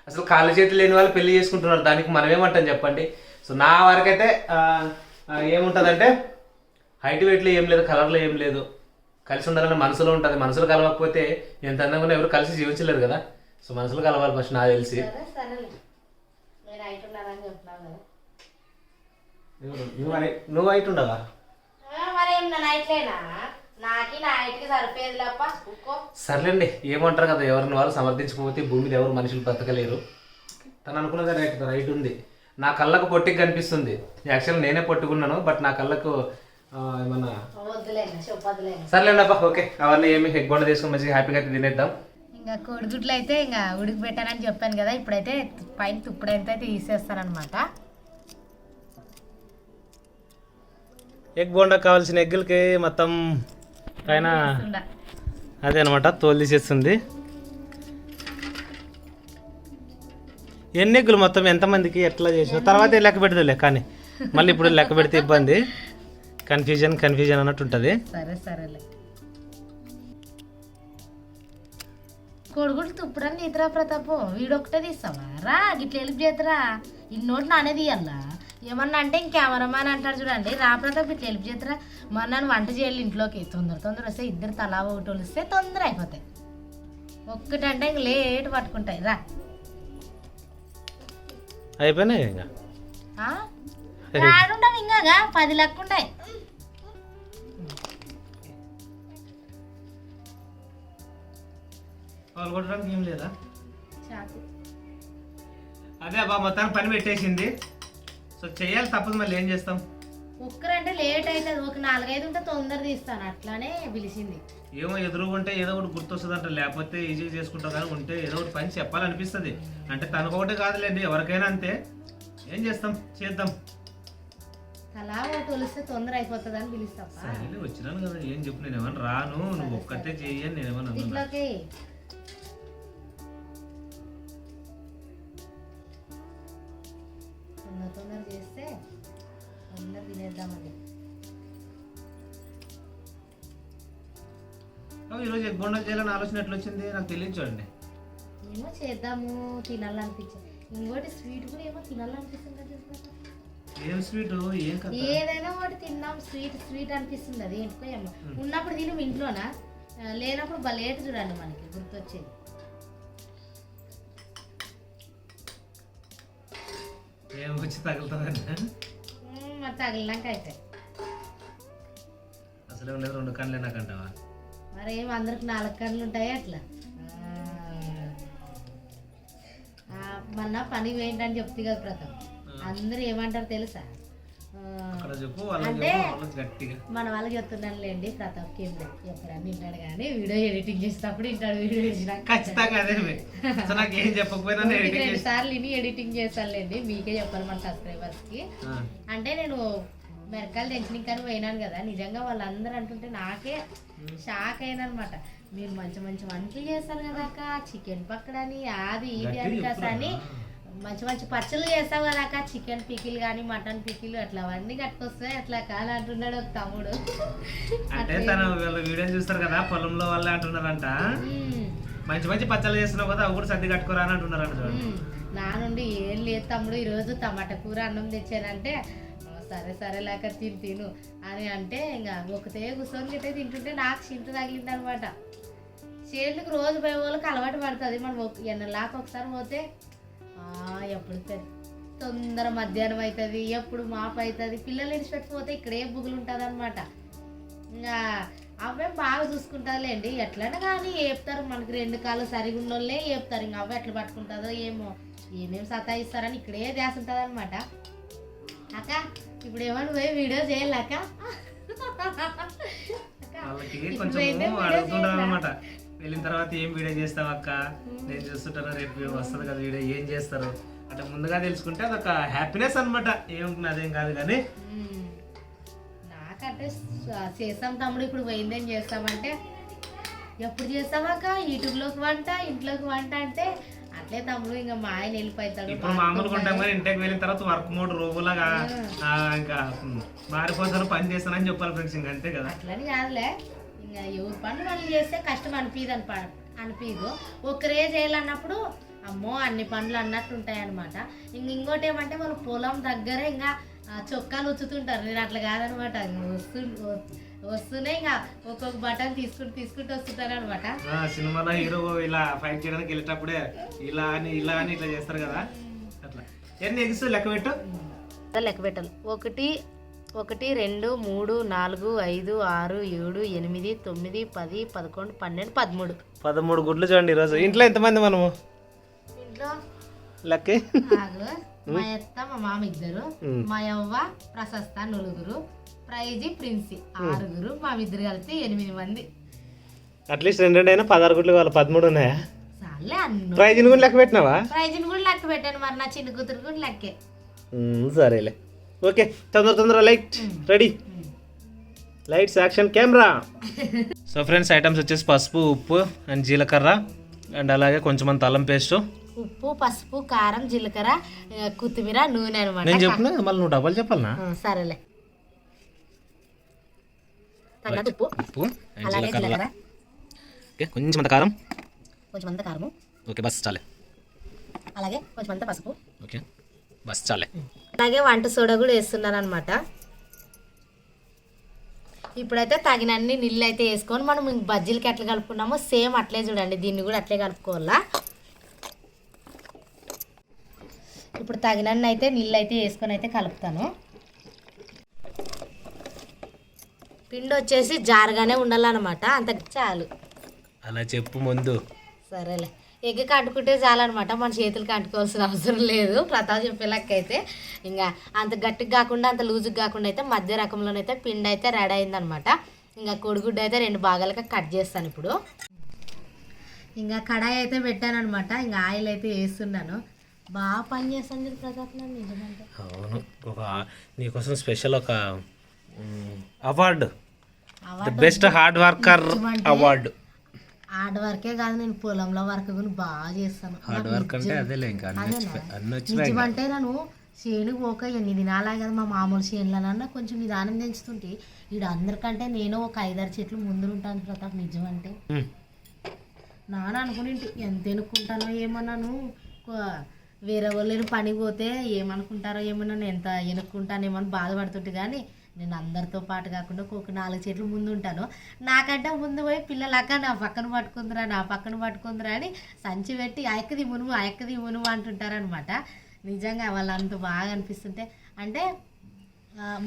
అసలు కాళ్ళ చేతులు లేని వాళ్ళు పెళ్లి చేసుకుంటున్నారు, దానికి మనం ఏమంటాం చెప్పండి. సో నా వరకైతే ఏముంటుందంటే హైట్ వెయిట్లో ఏం లేదు, కలర్లో ఏం లేదు, కలిసి ఉండాలని మనసులో ఉంటుంది. మనసులో కలవకపోతే ఎంత అందంగా ఎవరు కలిసి జీవించలేరు కదా. సో మనసులో కలవాలి ఫస్ట్ నాకు తెలిసి. నువ్వు హైట్ ఉండవా? సర్లేండి, ఏమంటారు కదా, ఎవరిని వాళ్ళు సమర్థించకపోతే భూమి మీద ఎవరు మనుషులు బ్రతకలేరు. తను అనుకున్నది రైట్ ఉంది. నా కళ్ళకు పొట్టికి కనిపిస్తుంది. యాక్చువల్ నేనే పొట్టుకున్నాను, బట్ నా కళ్ళకు ఏమన్నా సర్లేండి అబ్బా. ఓకే, అవన్నీ ఏమి ఎగ్ బోండా తీసుకుని మంచిగా హ్యాపీగా అయితే తినేద్దాం. ఇంకా కోడిగుడ్లు అయితే ఇంకా ఉడికి పెట్టానని చెప్పాను కదా. ఇప్పుడైతే పైన తుప్పుడంతా అయితే తీసేస్తానమాట. ఎగ్ బోండా కావాల్సిన ఎగ్గులకి మొత్తం పైన అదే అనమాట తోలు తీసేస్తుంది. ఎన్ని ఎగ్గులు మొత్తం ఎంతమందికి ఎట్లా చేసావు తర్వాత లెక్క పెడదులే, కానీ మళ్ళీ ఇప్పుడు లెక్క పెడితే ఇబ్బంది, కన్ఫ్యూజన్ అన్నట్టు ఉంటుంది. సరేలే. కొడుగుడు తుప్పుడని నీతిరా ప్రతాపం, వీడొక్కటే తీస్తావా? రా గిట్ల హెల్ప్ చేద్దరా, ఇన్నోటి నానే తీయాలా. ఏమన్నా అంటే ఇంకెవరమ్మని అంటారు చూడండి. రా ప్రతాప్ ఇట్లా హెల్ప్ చేద్దరా. మరి నన్ను వంట చేయాలి ఇంట్లోకి. తొందర వస్తే ఇద్దరు తలా ఒకటి వస్తే తొందర అయిపోతాయి. ఒక్కటంటే ఇంక లేట్ పట్టుకుంటాయి. రా అయిపోయినాయి ఇంకా ఆడుంటాం ఇంకా 10 లెక్క ఉంటాయి. కొట్టడానికి ఏం లేదా? అదే అబ్బా మొత్తానికి పని పెట్టేసింది. సో చెయ్యాలి, తప్పదు. మళ్ళీ ఏం చేస్తాం? ఒక్కరంటే లేట్ అవుతుంది. ఒక 4-5 ఉంటే తొందర తీస్తాను, అట్లానే పిలిచింది. ఏమో ఎదురుగుంటే ఏదో ఒకటి గుర్తొస్తుంది అంట, లేకపోతే ఈజీగా చేసుకుంటాం. కానీ ఉంటే ఏదో ఒకటి పని చెప్పాలనిపిస్తుంది. అంటే తనకొకటే కాదులేండి, ఎవరికైనా అంతే. ఏం చేస్తాం, చేద్దాం. అలా ఒకటి వలిస్తే తొందర అయిపోతుంది అని పిలుస్తా. వచ్చినాను కదా, ఏం చెప్పు. నేను ఏమన్నా రాను, నువ్వు ఒక్కతే చెయ్యని నేను ఏమన్నా ఇంట్లోకి. తొందర చేస్తే తొందర తినేద్దామని. ఈరోజు ఎగ్ బోండా చేయాలని ఆలోచన ఎట్లా వచ్చింది నాకు తెలియదు. చూడండి, ఏమో చేద్దాము తినాలనిపించింది. ఇంకోటి స్వీట్ కూడా ఏమో తినాలనిపిస్తుంది కదా. ఏం స్వీట్? ఏం కదా, ఏదైనా ఒకటి తిన్నాం. స్వీట్ అనిపిస్తుంది. అది ఏంటో ఏమో. ఉన్నప్పుడు తిను ఇంట్లోనా, లేనప్పుడు లేట్ చూడండి మనకి గుర్తొచ్చేది. ఏం వచ్చి తగులుతుందండి మరి తగిలినాక అయితే అసలే ఉండేది 2 కళ్ళే నాకంటావా? మరి ఏమి అందరికి 4 కళ్ళు ఉంటాయి అట్లా. మొన్న పని ఏంటని చెప్తే కదా ప్రథమ్, అందరూ ఏమంటారు తెలుసా? అంటే మన వాళ్ళకి చెప్తున్నానులేండి, ప్రతాప్కి ఏం లేదు ఎప్పుడన్నా వింటాడు కానీ వీడియో ఎడిటింగ్ చేసేటప్పుడు వింటాడు. వీడియో రెండు సార్లు విని ఎడిటింగ్ చేస్తానులేండి, మీకే చెప్పాలి మన సబ్స్క్రైబర్స్ కి. అంటే నేను మిరకాయలు తెంచడానికి పోయినాను కదా, నిజంగా వాళ్ళందరూ అంటుంటే నాకే షాక్ అయినా అనమాట. మీరు మంచి మంచి వంటలు చేస్తారు కదా అక్క, చికెన్ పక్కడని అది ఇది అని కదా అని మంచి మంచి పచ్చళ్ళు చేస్తావు కదా అక్క, చికెన్ పికిల్ కానీ మటన్ పికిల్ అట్లా అవన్నీ కట్టుకొస్తాయి అట్లా కాదు అంటున్నాడు ఒక తమ్ముడు. అంటే తన వీడియో చూస్తారు కదా, పొలంలో వాళ్ళే అంటున్నారంట మంచి మంచి పచ్చళ్ళు చేస్తున్నావు కదా, అవి కూడా సర్ది కట్టుకోరా అని అంటున్నారంట. నా నుండి ఏం లేదు తమ్ముడు, ఈరోజు టమాటా కూర అన్నం తెచ్చానంటే సరే సరే లేక తిను అని అంటే ఇంకా ఒకతే కూర్చొని గిట్టే తింటుంటే నాకు చింత తగిలింది అనమాట. చేతులకు రోజు పోయే వాళ్ళకి అలవాటు పడుతుంది. మనం ఎన్నలాక ఒకసారి పోతే ఎప్పుడు తొందర మధ్యాహ్నం అవుతుంది, ఎప్పుడు మాపు అవుతుంది, పిల్లలు ఇడిచిపెట్టిపోతే ఇక్కడే బుగులు ఉంటుంది అనమాట. ఇంకా అవే బాగా చూసుకుంటారులేండి, ఎట్లైనా కానీ ఏపుతారు. మనకి 2 కాళ్ళు సరిగా ఉన్నోళ్ళే ఏపుతారు, ఇంకా అవే ఎట్లా పట్టుకుంటుందో ఏమో, ఏమేమి సతాయిస్తారని ఇక్కడే ధ్యాస ఉంటుంది అనమాట. అక్క ఇప్పుడు ఏమన్నా పోయి వీడియో చేయాలక్క, వెళ్ళిన తర్వాత ఏం వీడియో చేస్తావు అక్క, నేను చూస్తుంటాను రేపు వస్తుంది కదా వీడియో, ఏం చేస్తారు అంటే ముందుగా తెలుసుకుంటే అదొక హ్యాపీనెస్ అనమాట. ఏముంటుంది అదేం కాదు కానీ నాకంటే చేస్తాం తమ్ముడు. ఇప్పుడు పోయిందేం చేస్తామంటే ఎప్పుడు చేస్తామాక యూట్యూబ్లోకి వంట ఇంట్లోకి వంట అంటే అట్లే తమ్ముడు. ఇంకా మా ఆయన వెళ్ళిపోతాడు. ఇప్పుడు మామూలుగా ఉంటాం కానీ ఇంటికి వెళ్ళిన తర్వాత వర్క్ మోడ్ రోగులాగా ఇంకా మారిపోతాను, పని చేస్తానని చెప్పాలి ఫ్రెండ్స్. ఇంకా అంతే కదా, అట్లని కాదులే. ఇంకా ఎవరి పనులు వాళ్ళు చేస్తే కష్టం అనిపించదు. ఒకరే చేయాలన్నప్పుడు అమ్మో అన్ని పనులు అన్నట్టు ఉంటాయి అనమాట. ఇంకోటి ఏమంటే వాళ్ళు పొలం దగ్గరే ఇంకా చొక్కాలు ఉచ్చుతుంటారు. నేను అట్లా కాదనమాట, వస్తూనే ఇంకా ఒక్కొక్క బటన్ తీసుకుంటూ వస్తుంటారు అనమాట. సినిమాలో హీరో ఇలా ఫైట్ చేయడానికి వెళ్ళేటప్పుడే ఇలా అని ఇట్లా చేస్తారు కదా, అట్లా. ఎన్ని ఎగ్స్ లెక్క పెట్టు, లెక్క పెట్టాలి. 1 1 2 3 4 5 6 7 8 9 10 11 12 13 గుడ్లు చూడండి ఈరోజు. ఇంట్లో ఎంతమంది మనము? ఇంట్లో లెక్క మా అత్త మా మామ 2, మా యవ్వ ప్రశస్త 4, ప్రైజీ ప్రిన్సి 6, మా 2 కలిసి 8 మంది. అట్లీస్ట్ 2 అయినా 16 గుడ్లు కావాలి, 13 ఉన్నాయా? చాలే అన్న. ప్రైజ్ని కూడా లెక్క పెట్టినావా? ప్రైజ్ని కూడా లెక్క పెట్టాను, మరి నా చిన్న కూతురు కూడా లెక్కే. సరేలే, ఓకే. తొందర light ready, lights action camera. So friends, items వచ్చేసి పసుపు, ఉప్పు అండ్ జీలకర్ర అండ్ అలాగే కొంచెం అంత అల్లం పేస్ట్, ఉప్పు, పసుపు, కారం, జీలకర్ర, కొత్తిమీర, నూనె అనమాట. నేను చెప్పిన మళ్ళీ నువ్వు డబ్బులు చెప్పాలనా? సరేలే. ఉప్పు అండ్ జీలకర్ర, ఓకే. కొంచెం అంత కారం, కొంచెం అంత కారము, ఓకే బస్ చాలే. అలాగే కొంచెం అంత పసుపు, ఓకే బస్ చాలే. అలాగే వంట సోడా కూడా వేస్తున్నాను అనమాట. ఇప్పుడైతే తగినన్ని నీళ్ళు అయితే వేసుకొని మనం బజ్జీలకి ఎట్లా కలుపుకున్నామో సేమ్ అట్లే చూడండి, దీన్ని కూడా అట్లే కలుపుకోవాలా. ఇప్పుడు తగినన్ని అయితే నీళ్ళు అయితే వేసుకొని అయితే కలుపుతాను. పిండి వచ్చేసి జారుగానే ఉండాలన్నమాట, అంత చాలు. అలా చెప్పు ముందు. సరేలే, ఎగ్కి అంటుకుంటే చాలన్నమాట, మన చేతులకి అంటుకోవాల్సిన అవసరం లేదు. ప్రతాప్ చెప్పేలాక అయితే ఇంకా అంత గట్టిగా కాకుండా అంత లూజుగా కాకుండా అయితే మధ్య రకంలోనైతే పిండి అయితే రెడీ అయిందనమాట. ఇంకా కోడిగుడ్డు అయితే 2 భాగాలుగా కట్ చేస్తాను. ఇప్పుడు ఇంకా కడాయి అయితే పెట్టాను అనమాట. ఇంకా ఆయిల్ అయితే వేస్తున్నాను. బాగా పని చేస్తాను ప్రతాప్, నిజమంటే. అవును, నీకోసం స్పెషల్ ఒక award, best hard worker award. Hard వర్కే కాదు, నేను పొలంలో వర్క్ కూడా బాగా చేస్తాను. హార్డ్ వర్క్ అంటే అదేలే, ఇంకా నిజమంటే నేను చేనుకు పోక 8 దినాలే కదా, మా మామూలు చేనులనన్నా కొంచెం నిదానం తెంచుతుంటే ఈడ అందరికంటే నేను ఒక 5-6 చెట్లు ముందు ఉంటాను ప్రతాప్. నిజమంటే నాన్న అనుకుని ఎంత ఎనుక్కుంటానో ఏమన్నాను, వేరే వాళ్ళు పనికి పోతే ఏమనుకుంటారో ఏమన్నా, నేను ఎంత ఎనుక్కుంటానేమో అని బాధపడుతుంటే కానీ నేను అందరితో పాటు కాకుండా ఒక 4 చెట్లు ముందు ఉంటాను. నాకంటే ముందు పోయి పిల్లలక్క నా పక్కన పట్టుకుందిరా అని సంచి పెట్టి ఆయక్కది మునుము అంటుంటారనమాట. నిజంగా వాళ్ళంత బాగా అనిపిస్తుంటే అంటే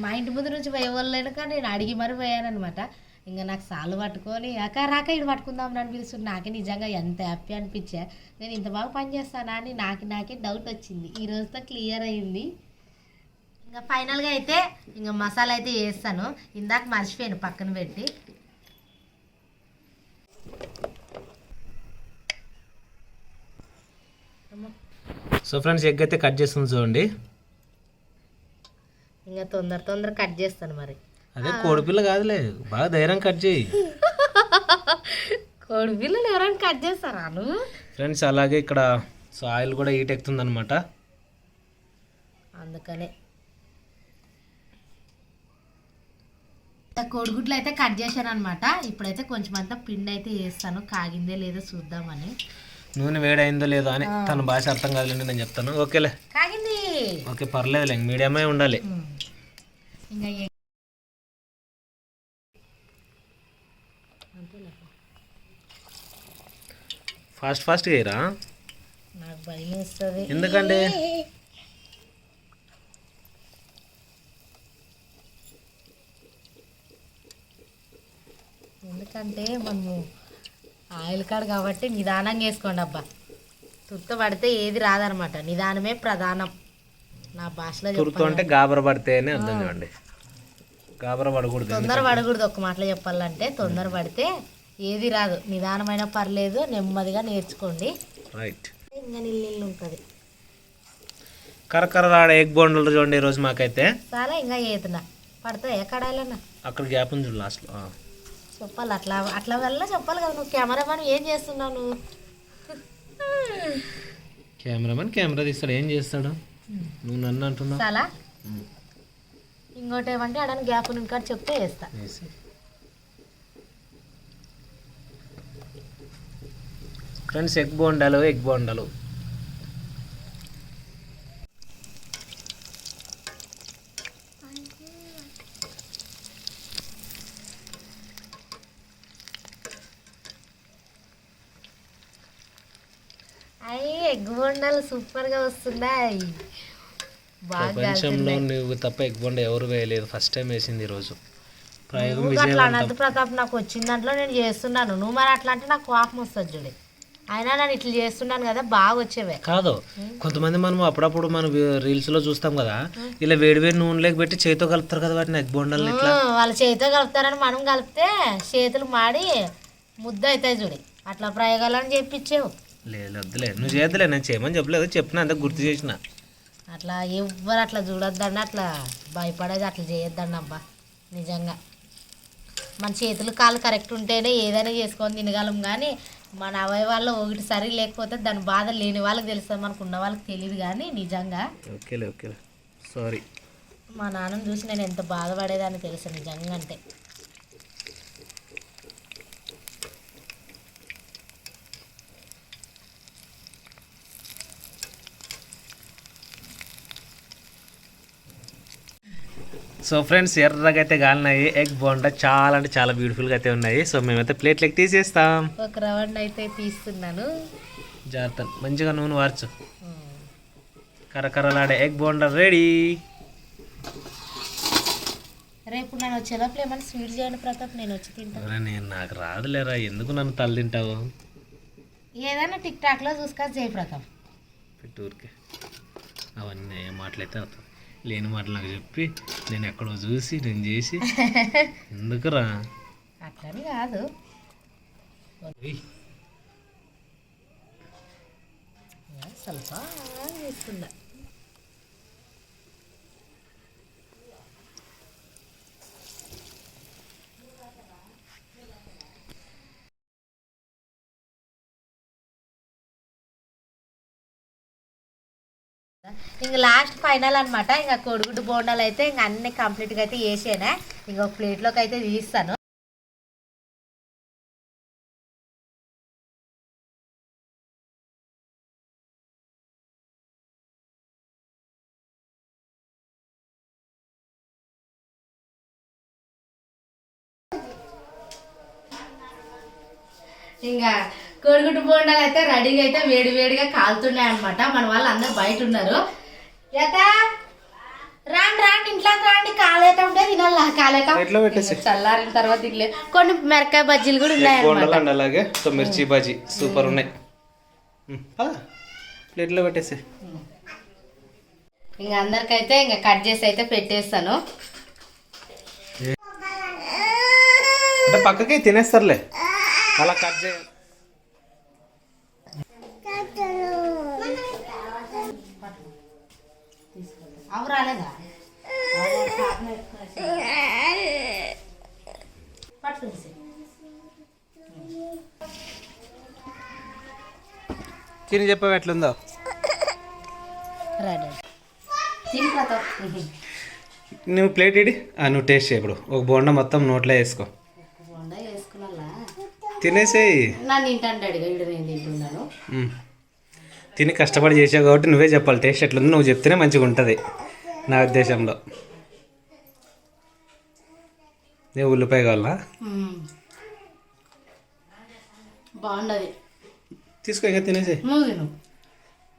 మా ఇంటి ముందు నుంచి పోయేవాళ్ళైనా నేను అడిగి మరి పోయానమాట. ఇంకా నాకు సాలు పట్టుకొని అక్క రాక ఇటు పట్టుకుందాం అని పిలుస్తుంది. నాకే నిజంగా ఎంత హ్యాపీ అనిపించా. నేను ఇంత బాగా పని చేస్తానా అని నాకే డౌట్ వచ్చింది. ఈ రోజుతో క్లియర్ అయింది. ఇంకా ఫైనల్గా అయితే ఇంకా మసాలా అయితే వేస్తాను. ఇందాక మర్చిపోయాను పక్కన పెట్టి. సో ఫ్రెండ్స్ ఎగ్ అయితే కట్ చేస్తుంది చూడండి. ఇంకా తొందర కట్ చేస్తాను మరి. అదే కోడిపిల్ల కాదులే, బాగా ధైర్యం కట్ చేయి. కోడిపిల్లలు ఎవరైనా కట్ చేస్తారా నువ్వు? ఫ్రెండ్స్ అలాగే ఇక్కడ సో ఆయిల్ కూడా హీట్ ఎక్కుతుంది అనమాట. అందుకనే కోడిగుడ్లు అయితే కట్ చేశాను అనమాట. ఇప్పుడైతే కొంచెం అంతా పిండి అయితే వేస్తాను, కాగిందే లేదో చూద్దామని. నూనె వేడైందో లేదో అని తన భాష అర్థం కాదులేండి, నేను చెప్తాను. ఓకేలే, కాగింది. ఓకే పర్లేదులే, మీడియమే ఉండాలి. ఇంకా ఫాస్ట్గా వేయరా, నాకు భయం వేస్తుంది. ఎందుకంటే మనము ఆయిల్ కాడ కాబట్టి నిదానంగా వేసుకోండి అబ్బా. తుర్త పడితే ఏది రాదనమాట, నిదానమే ప్రధానం. నా భాషలో తుర్తు అంటే గాబర పడితేనే అర్థం చూడండి, గాబర పడకూడదు, తొందర పడకూడదు. ఒక మాటలో చెప్పాలంటే తొందర పడితే ఏది రాదు. నిదానమైన పర్లేదు, నెమ్మదిగా నేర్చుకోండి. రైట్. ఇంకా నీళ్ళు ఉంటుంది. కరకరలాడే ఎగ్ బోండలు చూడండి ఈరోజు మాకైతే. చాలా ఇంకా ఏతున్నా పడతాయి కడాయిలన్నా. అక్కడ గ్యాప్ ఉంది చూడు లాస్ట్లో. చెప్పాలి అట్లా వల్ల చెప్పాలి కదా. నువ్వు కెమెరామెన్ ఏం చేస్తున్నావు నువ్వు? కెమెరామెన్ కెమెరా తీస్తాడు, ఏం చేస్తాడు? నువ్వు నన్ను అంటున్నావు. చాలా ఇంకోటి ఏమంటే అడని గ్యాప్ ఇంకా చెప్తే వేస్తా. ఫ్రెండ్స్ ఎగ్ బోండాలు అయ్యి ఎగ్ బొండాలు సూపర్గా వస్తున్నాయి. ప్రపంచంలో నువ్వు తప్ప ఎగ్ బోండా ఎవరు వేయలేదు, ఫస్ట్ టైం వేసింది ఈరోజు. అట్లా అనద్దు ప్రతాప్, నాకు వచ్చిన దాంట్లో నేను చేస్తున్నాను. నువ్వు మరి అట్లా అంటే నాకు కోపం వస్తుంది చూడే. అయినా నేను ఇట్లా చేస్తున్నాను కదా, బాగా వచ్చేవే. కాదు, కొంతమంది మనం అప్పుడప్పుడు మనం రీల్స్ లో చూస్తాం కదా, ఇలా వేడి నూనెలోకి పెట్టి చేతితో కలుపుతారు కదా వాటిని ఎగ్ బోండాలు. ఇట్లా వాళ్ళు చేతితో కలుపుతారని మనం కలిపితే చేతులు మాడి ముద్ద అవుతాయి చూడి. అట్లా ప్రయోగాలని చెప్పించావు. లేదు వద్దులే, నువ్వు చేయద్దులే, నేను చేయమని చెప్పలేదు, చెప్పిన అంత గుర్తు చేసిన. అట్లా ఎవ్వరు అట్లా చూడొద్దండి, అట్లా భయపడేది అట్లా చేయొద్దండి అబ్బా. నిజంగా మన చేతులు కాళ్ళు కరెక్ట్ ఉంటేనే ఏదైనా చేసుకొని తినగలం. కానీ మన అవయవాల్లో ఒకటి సరి లేకపోతే దాని బాధ లేని వాళ్ళకి తెలుస్తుంది, మనకు ఉన్న వాళ్ళకి తెలియదు. కానీ నిజంగా ఓకేలే సారీ. మా నాన్నని చూసి నేను ఎంత బాధపడేదాన్ని తెలుసు నిజంగా. అంటే సో ఫ్రెండ్స్ ఎర్రగా అయితే కాలినాయి ఎగ్ బోండా, చాలా అంటే చాలా బ్యూటిఫుల్గా అయితే ఉన్నాయి. సో మేమైతే ప్లేట్లకి తీసేస్తాం. ఒక రౌండ్ అయితే తీస్తున్నాను. జాగ్రత్త, మంచిగా నూనె వార్చు. కరకరలాడే ఎగ్ బోండా రెడీ. రేపు నేను వచ్చేటప్పుడు ఏమైనా స్వీట్ చేయండి ప్రతాప్, నేను వచ్చి తింటాను. నేను నాకు రాదులేరా, ఎందుకు నన్ను తల్లి తింటావు? ఏదైనా టిక్ టాక్లో చూసుకొని చేయి ప్రతాప్. పెట్టూరికి అవన్నీ మాటలైతే అవుతాయి, లేని మాటలు నాకు చెప్పి నేను ఎక్కడో చూసి నేను చేసి ఎందుకురా? అట్లని కాదు, ಸ್ವಲ್ಪ వేస్తున్నా. ఇంకా లాస్ట్ ఫైనల్ అనమాట. ఇంకా కోడిగుడ్డు బోండాలు అయితే ఇంకా అన్ని కంప్లీట్గా అయితే వేసేనా. ఇంకా ఒక ప్లేట్లోకి అయితే తీస్తాను. ఇంకా కోడిగుడ్డు బోండాలు అయితే రెడీగా అయితే వేడిగా కాలుతున్నాయి అనమాట. మన వాళ్ళు అందరు బయట ఉన్నారు. రాండి రాండి ఇంట్లోకి రాండి, కాలేట ఉంటే తినాలా, కాలేట ఎట్లా పెట్టేసి చల్లారిన తర్వాత తినలేదు. కొన్ని మిరకాయ బజ్జీలు కూడా ఉన్నాయి బోండాలు అండి, అలాగే సో మిర్చి బజ్జీ సూపర్ ఉన్నాయి. ప్లేట్లో పెట్టేసి ఇంకా అందరికైతే ఇంకా కట్ చేసి అయితే పెట్టేస్తాను. అంటే పక్కకి తినేస్తారులే, అలా కట్ చేయ. అవు రాలేదా పట్టుకుని తిని చెప్పావు ఎట్లుందో. తిని ప్రతాప్. నువ్వు ప్లేట్ ఇడి, నువ్వు టేస్ట్ చేయ. ఇప్పుడు ఒక బోండా మొత్తం నోట్లో వేసుకో, బొండా వేసుకున్నా తినేసేయి. నన్ను తింటాంటాడు ఇడు, నేను తింటున్నాను. తిని కష్టపడి చేసావు కాబట్టి నువ్వే చెప్పాలి టేస్ట్ ఎట్లుందో. నువ్వు చెప్తేనే మంచిగా ఉంటుంది నా ఉద్దేశంలో. నే ఉల్లిపాయ కావాలా? బాగుండదు, తీసుకో, ఇంకా తినేసేయి. నువ్వు తిను.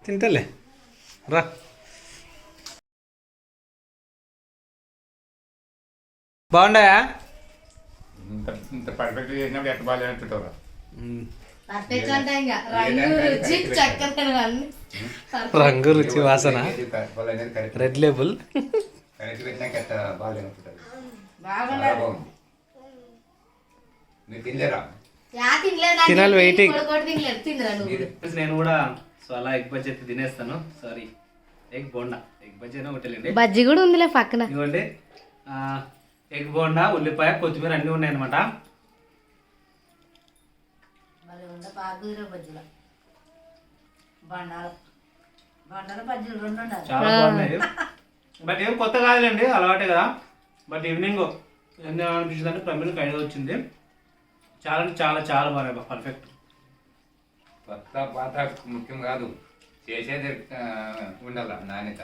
తింటలే రా. బాగుండాయా? ఇంత పర్ఫెక్ట్ చేసినప్పుడు ఎట్ట బాగా అంటుంటారా? పర్ఫెక్ట్ అంటే ఇంకా రంగు రుచి చక్కెర అన్ని రంగు రుచి వాసన రెడ్ లేబుల్. కరెక్ట్ పెట్టినాక ఎట్ట బాగా అంటుంటారు. బాగుండదు. మీరు తినలేరా? తినాలి, వెయిటింగ్. తినలేదు, తిందిరా నువ్వు. నేను కూడా సో అలా ఎగ్ బజ్జీ అయితే తినేస్తాను. Sorry, egg bonda. Egg bajji అయినా ఒకటేలేండి. బజ్జీ కూడా ఉందిలే పక్కన. ఇదిగోండి, ఎగ్ బోండా, ఉల్లిపాయ, కొత్తిమీర అన్నీ ఉన్నాయన్నమాట. చాలా బాగున్నాయి. బట్ ఏం కొత్త కాదులేండి, అలవాటే కదా. బట్ ఈవినింగ్ ఎందుకు అనిపించింది అంటే ప్రమిళకి ఐడియా వచ్చింది. చాలా అంటే చాలా చాలా బాగా పర్ఫెక్ట్. కొత్త పాత ముఖ్యం కాదు, చేసేది ఉండాల నాణ్యత.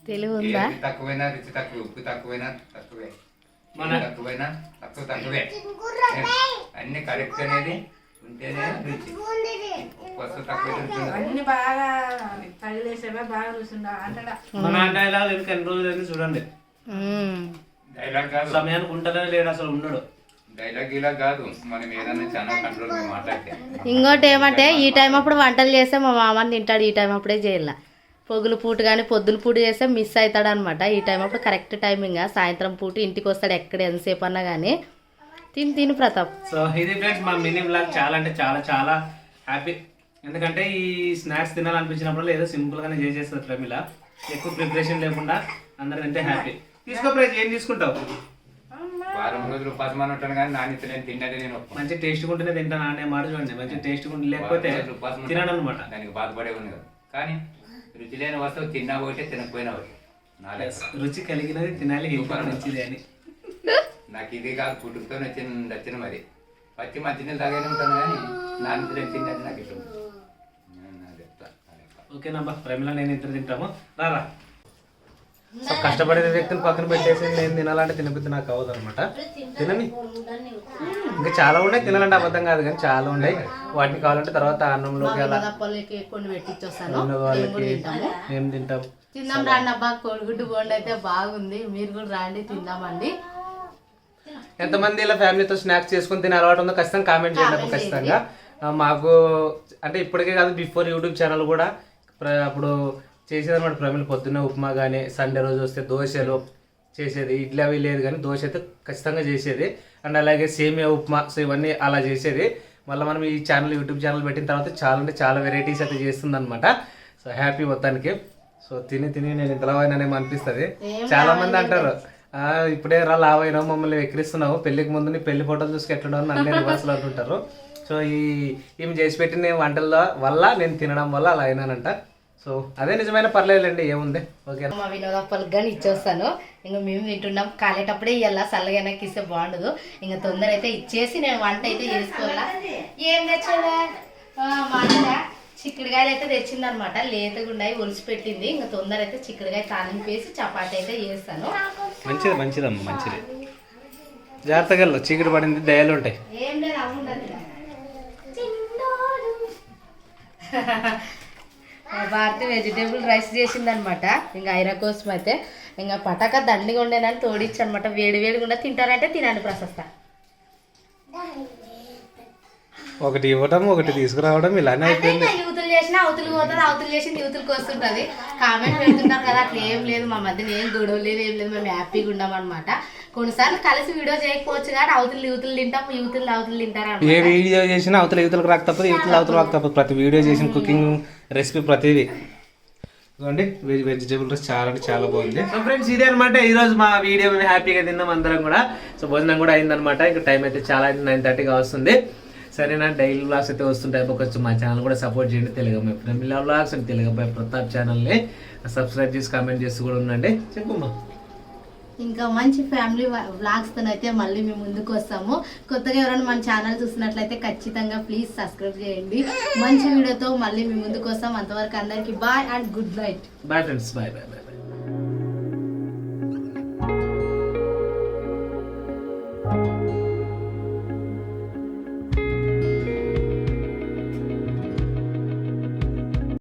తెలివి ఉందా? ఏది తక్కువైనా రుచి తక్కువ, ఉప్పు తక్కువైనా తక్కువే, తక్కువైనా తక్కువే. అన్ని కరెక్ట్ అనేది ఉంటేనే రుచి. కొత్త తక్కువ అన్ని బాగా తగిలేసేవే బాగా రుచిందా అంటాడా. మన డైలాగ్ ఇంకా ఎన్ని రోజులు అయింది చూడండి. డైలాగ్ కాదు, సమయానికి ఉంటనే లేడు, అసలు ఉండడు. డైలాగ్ ఇలా కాదు, మనం ఏదన్నా చాలా కంట్రోల్ మాట్లాడితే. ఇంకోటి ఏమంటే ఈ టైం అప్పుడు వంటలు చేస్తే మా మామని తింటాడు, ఈ టైం అప్పుడే చేయాల. పొగులు పూట కానీ పొద్దున పూట చేస్తే మిస్ అవుతాడు అనమాట. ఈ టైం అప్పుడు కరెక్ట్ టైమింగ్. సాయంత్రం పూట ఇంటికి వస్తాడు, ఎక్కడ ఎంతసేపు అన్నా కానీ. తిను ప్రతాప్. సో ఇది ఫ్రెండ్స్ మా మినీ బ్లాగ్. చాలా అంటే చాలా చాలా హ్యాపీ. ఎందుకంటే ఈ స్నాక్స్ తినాలనిపించినప్పుడు ఏదో సింపుల్గానే చేసేస్తుంది ప్రమిళ. ఎక్కువ ప్రిపరేషన్ లేకుండా అందరూ తింటే హ్యాపీ. తీసుకో ప్రైజ్, ఏం తీసుకుంటావు? వారం రోజులు ఉపాసమాన ఉంటాను కానీ నాణ్యత నేను తిన్నది నేను మంచి టేస్ట్గా ఉంటేనే తింటాను అనే మాట చూడండి. మంచి టేస్ట్గా ఉంటే లేకపోతే తినను అనమాట. దానికి బాధపడే ఉంది కదా. కానీ రుచి లేని వస్తువు తిన్నా ఒకటే తినకపోయినా ఒకటి. రుచి కలిగినది తినాలి, ఇంకా మంచిది అని. నాకు ఇది కాదు, పుట్టుకతో నచ్చిన మరి. పచ్చి మంచినీళ్ళు తాగానే ఉంటాను కానీ నాణ్యత లేని తిన్నది నాకు ఇష్టం. ఓకేనా ప్రమిళ నేను ఇద్దరు తింటాము. రారా. సో కష్టపడే వ్యక్తులు పక్కన పెట్టేసి నేను తినాలంటే తినబుద్ధి నాకు అవ్వదు అనమాట. తినని ఇంకా చాలా ఉన్నాయి, తినాలంటే అబద్ధం కాదు కానీ చాలా ఉన్నాయి. వాటిని కావాలంటే తర్వాత అన్నంలోకి అలా కొన్ని పెట్టించొస్తాను. వాళ్ళకి ఏం తింటాం. తిందాం రాండి అబ్బా, కోడిగుడ్డు బోండా అయితే బాగుంది. మీరు కూడా రాండి తిందామండి. ఎంతమంది ఇలా ఫ్యామిలీతో స్నాక్స్ చేసుకుని తినే అలవాటు ఉందో ఖచ్చితంగా కామెంట్ చేయండి. ఖచ్చితంగా మాకు అంటే ఇప్పటికే కాదు, బిఫోర్ యూట్యూబ్ ఛానల్ కూడా అప్పుడు చేసేది అనమాట. ప్రమిళ పొద్దున్నే ఉప్మా కానీ, సండే రోజు వస్తే దోశలు చేసేది. ఇడ్లీ అవి లేదు కానీ దోశ అయితే ఖచ్చితంగా చేసేది. అండ్ అలాగే సేమియా ఉప్మా, సో ఇవన్నీ అలా చేసేది. మళ్ళీ మనం ఈ ఛానల్ యూట్యూబ్ ఛానల్ పెట్టిన తర్వాత చాలా అంటే చాలా వెరైటీస్ అయితే చేస్తుంది అనమాట. సో హ్యాపీ మొత్తానికి. సో తిని నేను ఇంతలా అయినానేమో అనిపిస్తుంది. చాలా మంది అంటారు ఇప్పుడే రా లావైనా మమ్మల్ని ఎక్కిరిస్తున్నావు, పెళ్లికి ముందు నీ పెళ్లి ఫోటోలు చూసుకు ఎట్లా అన్నీ రివర్స్లో అంటుంటారు. సో ఈమె చేసి పెట్టిన వంటల వల్ల నేను తినడం వల్ల అలా అయినానంట. సో అదే నిజమైన పర్లేదులేండి, ఏముంది. ఓకే, మా వినోదప్పలకు కానీ ఇచ్చేస్తాను. ఇంకా మేము తింటున్నాం. కాలేటప్పుడే ఇవ్వాల, చల్లగా వెనక్కి ఇస్తే బాగుండదు. ఇంకా తొందర అయితే ఇచ్చేసి నేను వంట అయితే చేసుకోవాలా. ఏం తెచ్చాడా మా చిక్కుడుకాయలు అయితే తెచ్చిందనమాట. లేతగా ఉన్నాయి, ఒలిసి పెట్టింది. ఇంకా తొందర అయితే చిక్కుడుకాయ తాలింపు వేసి చపాతి అయితే చేస్తాను. మంచిదమ్మా, మంచిది. జాగ్రత్తగా వెళ్ళు, చీకటి పడింది, దయాలు ఉంటాయి. ఏం లేదు, అవును భారతి వెజిటేబుల్ రైస్ చేసింది అనమాట. ఇంకా ఐరా కోసం అయితే ఇంకా పటాక దండిగా ఉండేనని తోడిచ్చి అనమాట. వేడి వేడిగా ఉండే తింటారంటే తినండి ప్రశస్త. ఒకటి ఇవ్వడం ఒకటి తీసుకురావడం ఇలానే అయిపోయింది. యూతులు చేసినా అవతులు పోతుంది, అవతులు చేసింది యూతులకు వస్తుంటది. కామెంట్ పెడుతుంటారు కదా, అట్లా ఏం లేదు. మా మధ్యన ఏం గొడవ లేదు, ఏం లేదు. మేము హ్యాపీగా ఉన్నాం అనమాట. కొన్నిసార్లు కలిసి వీడియో చేయకపోవచ్చు కానీ అవతులు యూతులు తింటాం, యూతులు అవతులు తింటారు. ఏ వీడియో చేసినా అవతల యూతులకు రాక తప్పదు, యూతులు అవతల రాక తప్పదు. ప్రతి వీడియో చేసిన కుకింగ్ రెసిపీ ప్రతిదీ చూడండి. వెజిటేబుల్ రైస్ చాలా అంటే చాలా బాగుంది. సో ఫ్రెండ్స్ ఇదే అనమాట ఈ రోజు మా వీడియో. మేము హ్యాపీగా తిన్నాం అందరం కూడా. సో భోజనం కూడా అయిందనమాట. ఇంకా టైం అయితే చాలా 9:30గా వస్తుంది. సరేనా, డైలీ వ్లాగ్స్ అయితే వస్తుంటాయి. కొంచెం మా ఛానల్ కూడా సపోర్ట్ చేయండి. తెలుగు అమ్మాయి ఫ్రెండ్లీ వ్లాగ్స్ అండ్ తెలుగు అబ్బాయి ప్రతాప్ ఛానల్ని సబ్స్క్రైబ్ చేసి కామెంట్ చేసి కూడా ఉండండి. చెప్పమ్మా. ఇంకా మంచి ఫ్యామిలీ వ్లాగ్స్తో అయితే మళ్ళీ మేము ముందుకు వస్తాము. కొత్తగా ఎవరైనా మన ఛానల్ చూసినట్లయితే ఖచ్చితంగా ప్లీజ్ సబ్స్క్రైబ్ చేయండి. మంచి వీడియోతో మళ్ళీ మేము ముందుకు వస్తాం. అంతవరకు అందరికీ bye and good night. Bye friends, bye bye bye.